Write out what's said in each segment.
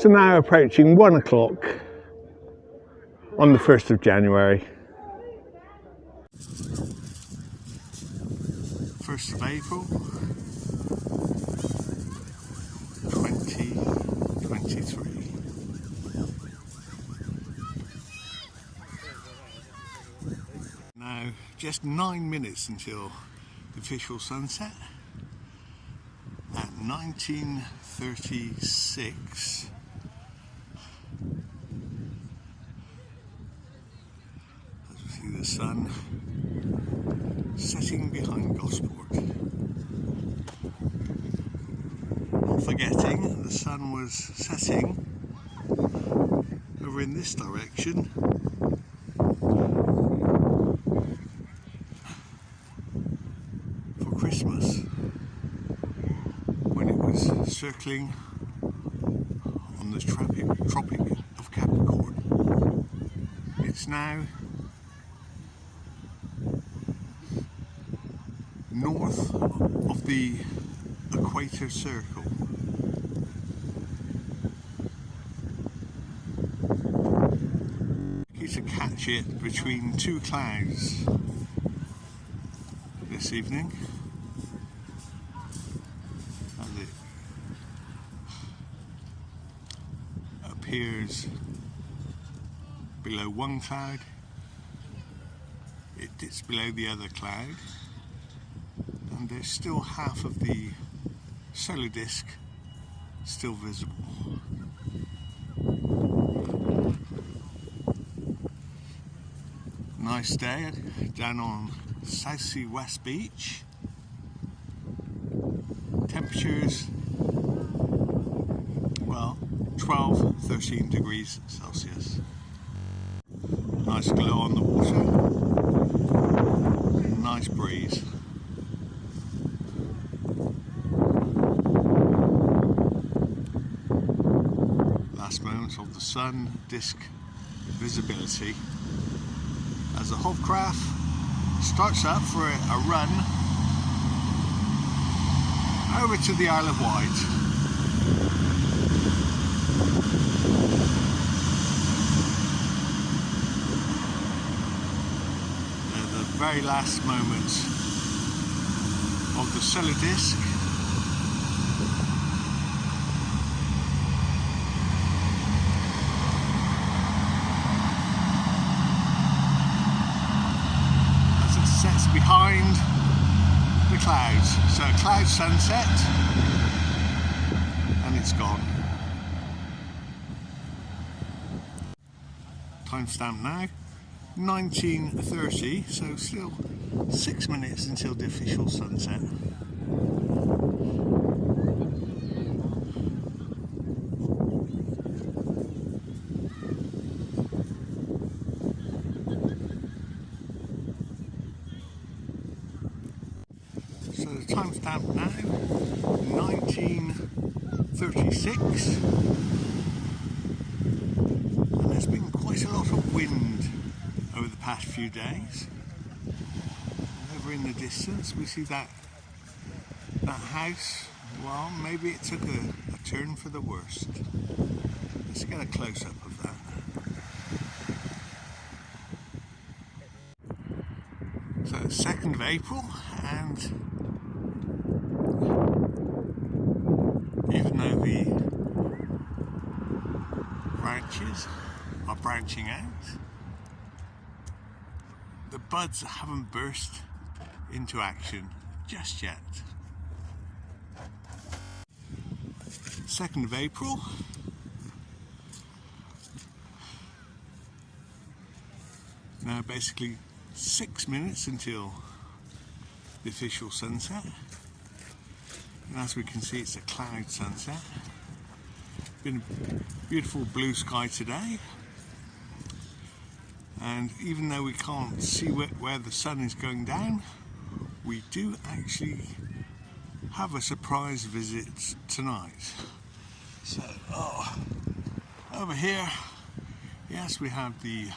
So now approaching 1 o'clock on the 1st of January. 1st of April 2023. Now just 9 minutes until the official sunset at 19:36. As we see the sun setting behind Gosport. Not forgetting the sun was setting over in this direction for Christmas, when it was circling on the Tropic of Capricorn. It's now north of the equator circle. To catch it between two clouds this evening, as it appears below one cloud, it dips below the other cloud, and there's still half of the solar disk still visible. Nice day down on South Sea West Beach. Temperatures, well, 12-13 degrees Celsius. Nice glow on the water. Nice breeze. Last moments of the sun disk visibility as the hovercraft starts up for a run over to the Isle of Wight. The very last moments of the solar disk. Sets behind the clouds. So a cloud sunset and it's gone. Timestamp now 19:30, so still 6 minutes until the official sunset. So the timestamp now, 19:36, and there's been quite a lot of wind over the past few days. Over in the distance we see that house. Well, maybe it took a turn for the worst. Let's get a close-up of that. So 2nd of April, and even though the branches are branching out, the buds haven't burst into action just yet. 2nd of April. Now basically 6 minutes until the official sunset. And as we can see, it's a cloud sunset. Been a beautiful blue sky today, and even though we can't see where the sun is going down, we do actually have a surprise visit tonight. So, over here, yes, we have the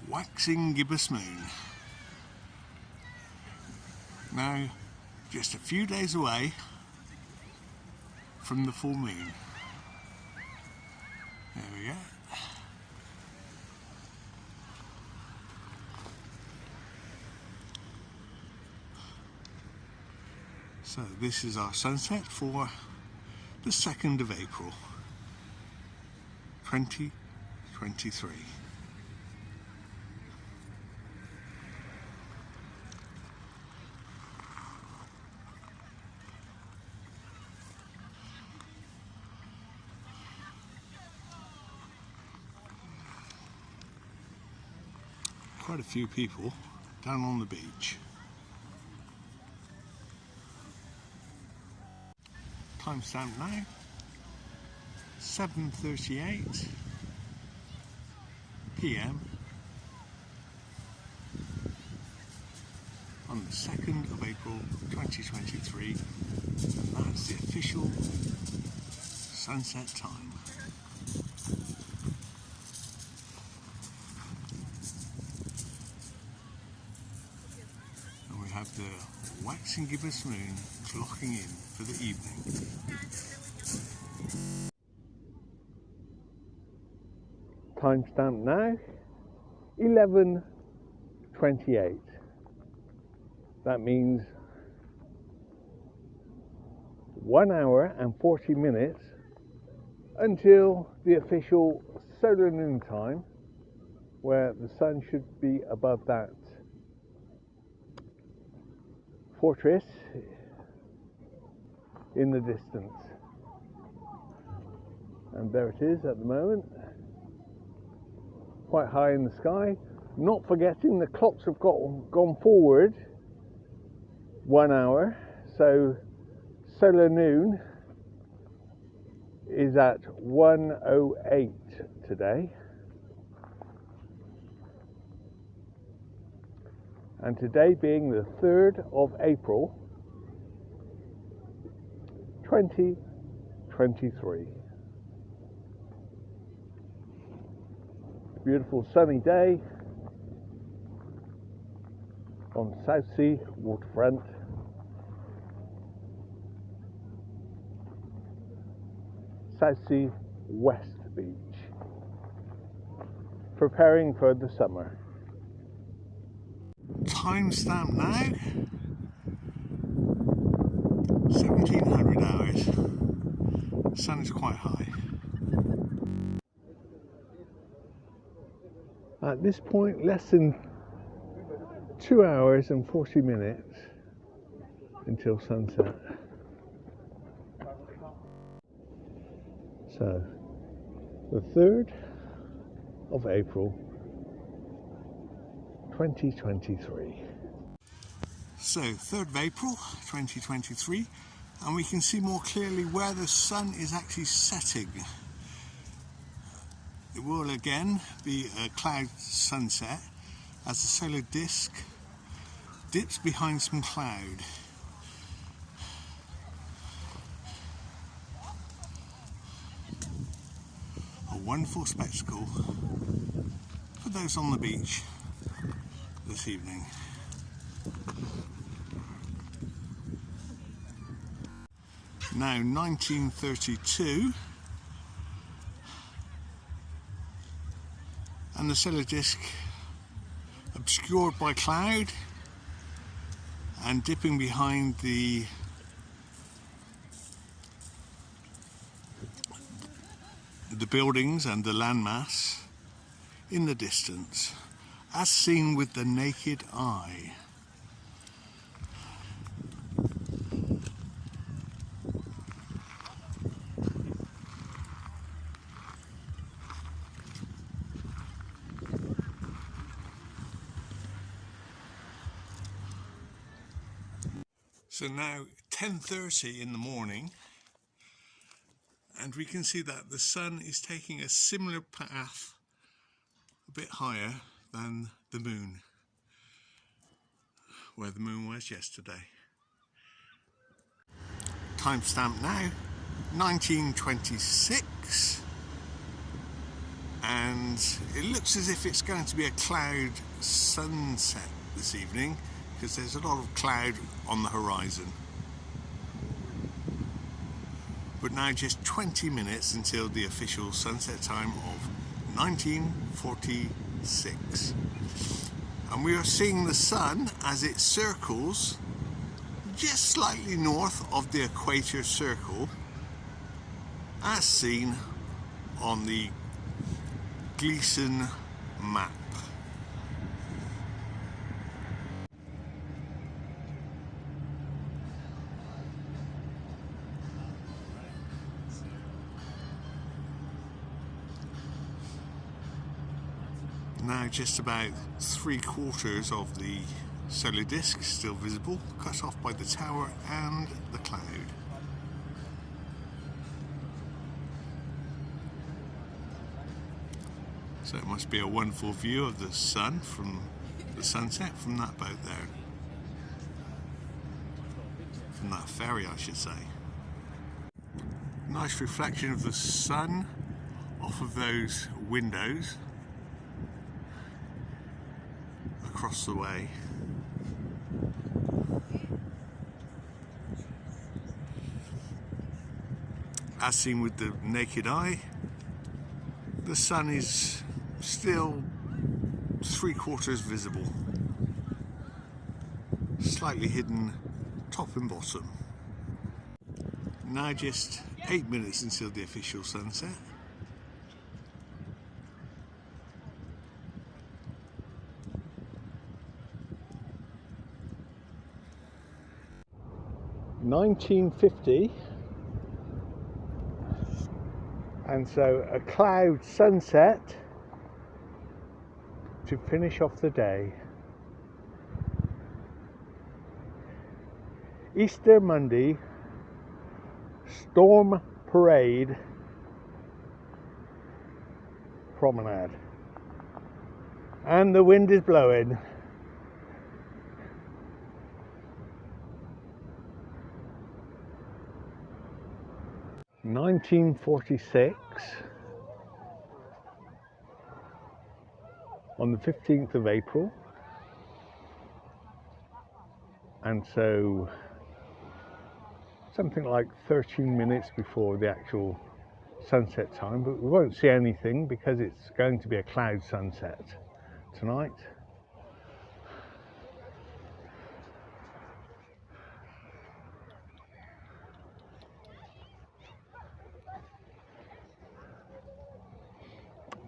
waxing gibbous moon. Now, just a few days away from the full moon. There we go. So this is our sunset for the 2nd of April 2023. Quite a few people down on the beach. Timestamp now, 7:38 PM on the 2nd of April 2023, and that's the official sunset time. And we have the waxing gibbous moon clocking in for the evening. Timestamp now, 11:28. That means 1 hour and 40 minutes until the official solar noon time, where the sun should be above that fortress in the distance. And there it is at the moment, quite high in the sky. Not forgetting the clocks have gone forward 1 hour, so solar noon is at 1:08 today. And today being the 3rd of April 2023. Beautiful sunny day on South Sea waterfront. South Sea West Beach. Preparing for the summer. Timestamp now, 1700 hours. The sun is quite high. At this point, less than 2 hours and 40 minutes until sunset. So, the 3rd of April 2023. So, 3rd of April 2023, and we can see more clearly where the sun is actually setting. It will again be a cloud sunset as the solar disk dips behind some cloud. A wonderful spectacle for those on the beach this evening. Now 1932, and the solar disk obscured by cloud and dipping behind the buildings and the landmass in the distance, as seen with the naked eye. So now 10:30 in the morning, and we can see that the sun is taking a similar path a bit higher than the moon, where the moon was yesterday. Timestamp now 1926, and it looks as if it's going to be a cloud sunset this evening, because there's a lot of cloud on the horizon. but now just 20 minutes until the official sunset time of 1946. And we are seeing the sun as it circles just slightly north of the equator circle, as seen on the Gleason map. Now just about 3/4 of the solar disk still visible, cut off by the tower and the cloud. So it must be a wonderful view of the sun from the sunset from that boat there. From that ferry, I should say. Nice reflection of the sun off of those windows across the way. As seen with the naked eye, the sun is still 3/4 visible, slightly hidden top and bottom. Now just 8 minutes until the official sunset. (1950), and so a cloud sunset to finish off the day. Easter Monday, Storm Parade Promenade, and the wind is blowing. (1946), on the 15th of April, and so something like 13 minutes before the actual sunset time, but we won't see anything because it's going to be a cloud sunset tonight.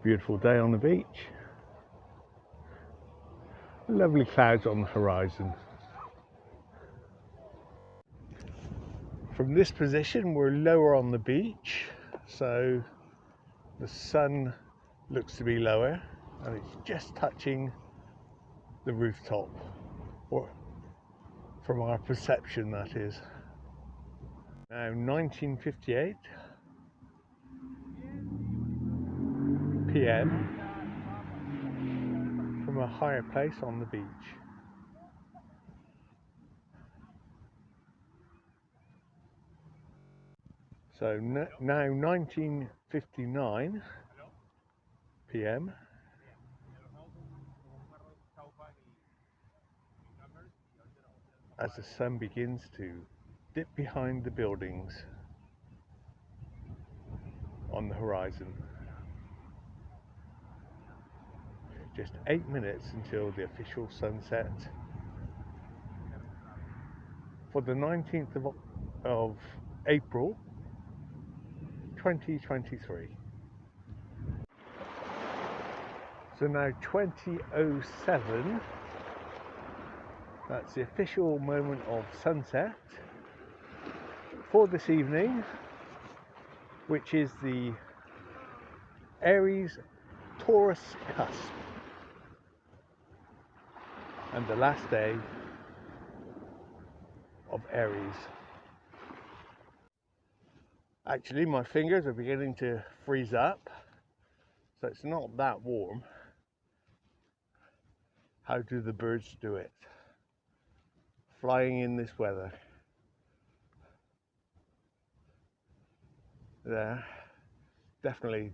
Beautiful day on the beach. Lovely clouds on the horizon. From this position we're lower on the beach, so the sun looks to be lower and it's just touching the rooftop, or from our perception that is. Now 19:58 p.m. from a higher place on the beach. So now 19:59 p.m. as the sun begins to dip behind the buildings on the horizon. Just 8 minutes until the official sunset for the 19th of April 2023. So now 20:07, that's the official moment of sunset for this evening, which is the Aries Taurus cusp, and the last day of Aries. Actually, my fingers are beginning to freeze up, so it's not that warm. How do the birds do it? Flying in this weather. There, definitely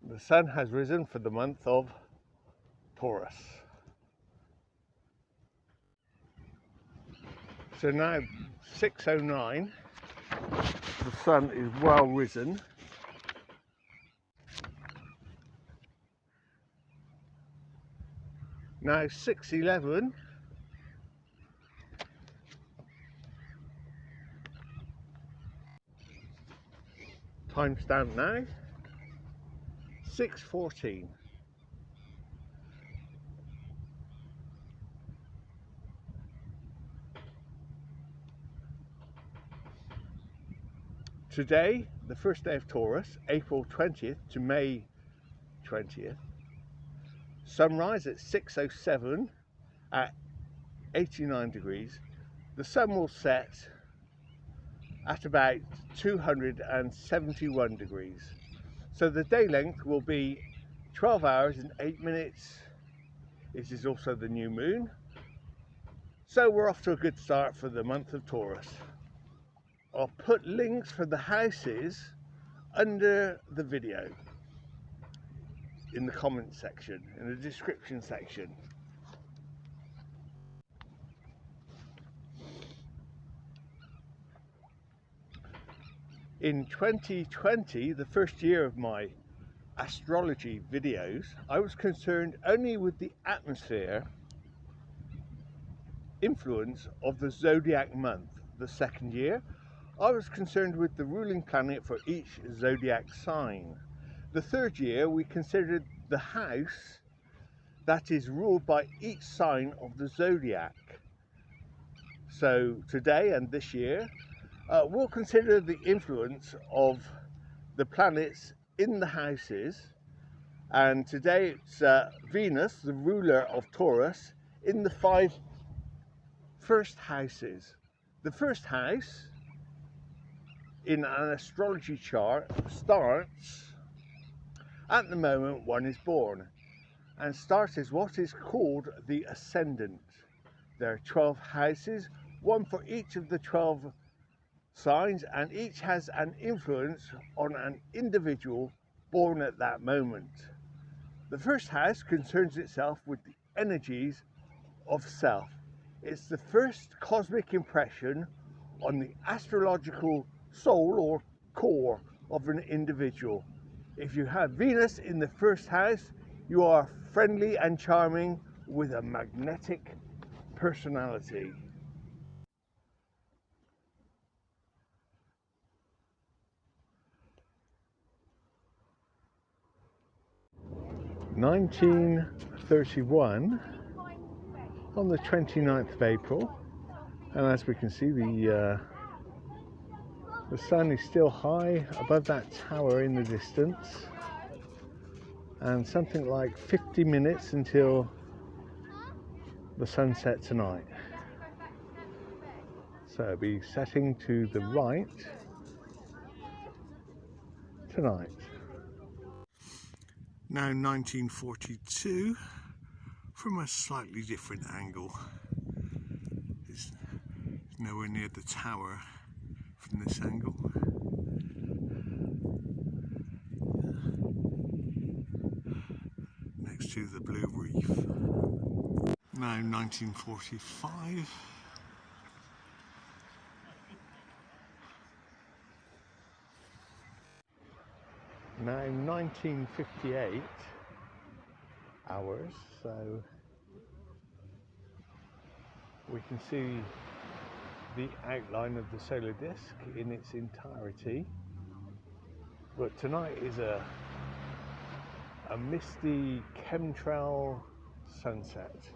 the sun has risen for the month of Taurus. So now 6:09, the sun is well risen. Now 6:11. Timestamp now 6:14. Today, the first day of Taurus, April 20th to May 20th. Sunrise at 6:07 at 89 degrees. The sun will set at about 271 degrees. So the day length will be 12 hours and 8 minutes. This is also the new moon. So we're off to a good start for the month of Taurus. I'll put links for the houses under the video in the comment section, in the description section. In 2020, the first year of my astrology videos, I was concerned only with the atmosphere influence of the zodiac month. The second year, I was concerned with the ruling planet for each zodiac sign. The third year, we considered the house that is ruled by each sign of the zodiac. So today and this year, we'll consider the influence of the planets in the houses. And today it's Venus, the ruler of Taurus, in the 5 first houses. The first house in an astrology chart starts at the moment one is born, and starts as what is called the ascendant. There are 12 houses, one for each of the 12 signs, and each has an influence on an individual born at that moment. The first house concerns itself with the energies of self. It's the first cosmic impression on the astrological soul or core of an individual. If you have Venus in the first house, you are friendly and charming with a magnetic personality. (1931) on the 29th of April, and as we can see, the sun is still high above that tower in the distance, and something like 50 minutes until the sunset tonight. So it'll be setting to the right tonight. Now 1942 from a slightly different angle. It's nowhere near the tower from this angle. Next to the blue reef. Now 1945. Now 1958 hours, so we can see the outline of the solar disk in its entirety. But tonight is a misty chemtrail sunset.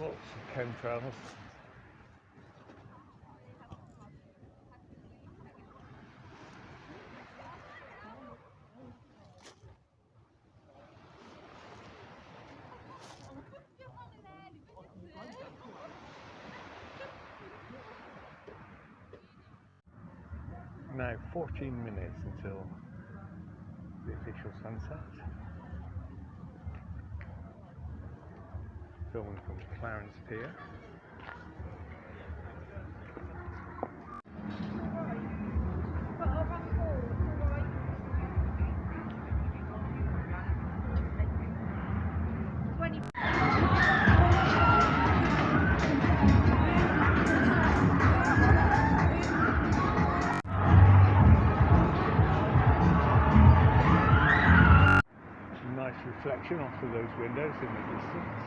Lots of chemtrails. Now 14 minutes until the official sunset. Filming from Clarence Pier. of those windows in the distance.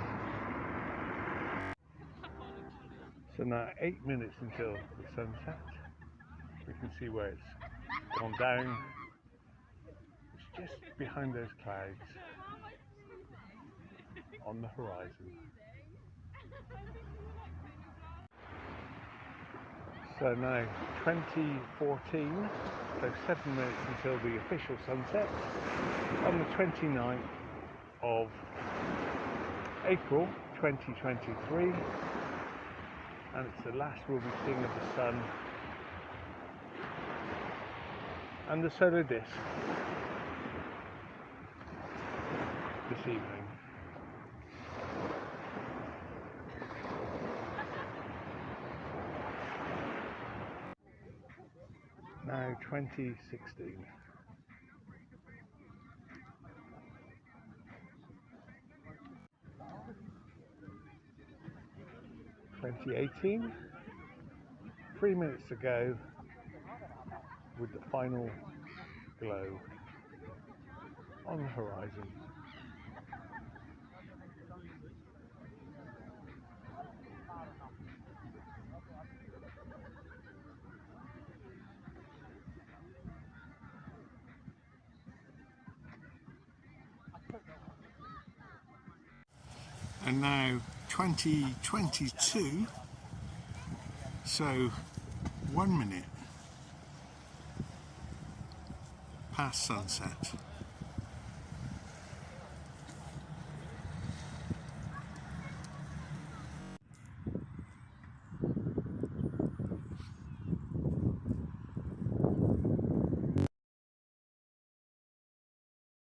So now 8 minutes until the sunset. We can see where it's gone down. It's just behind those clouds on the horizon. So now 2014, so 7 minutes until the official sunset on the 29th of April 2023, and it's the last we'll be seeing of the sun and the solar disk this evening. Now 2016. (2018), 3 minutes to go with the final glow on the horizon. And now 2022, so 1 minute past sunset.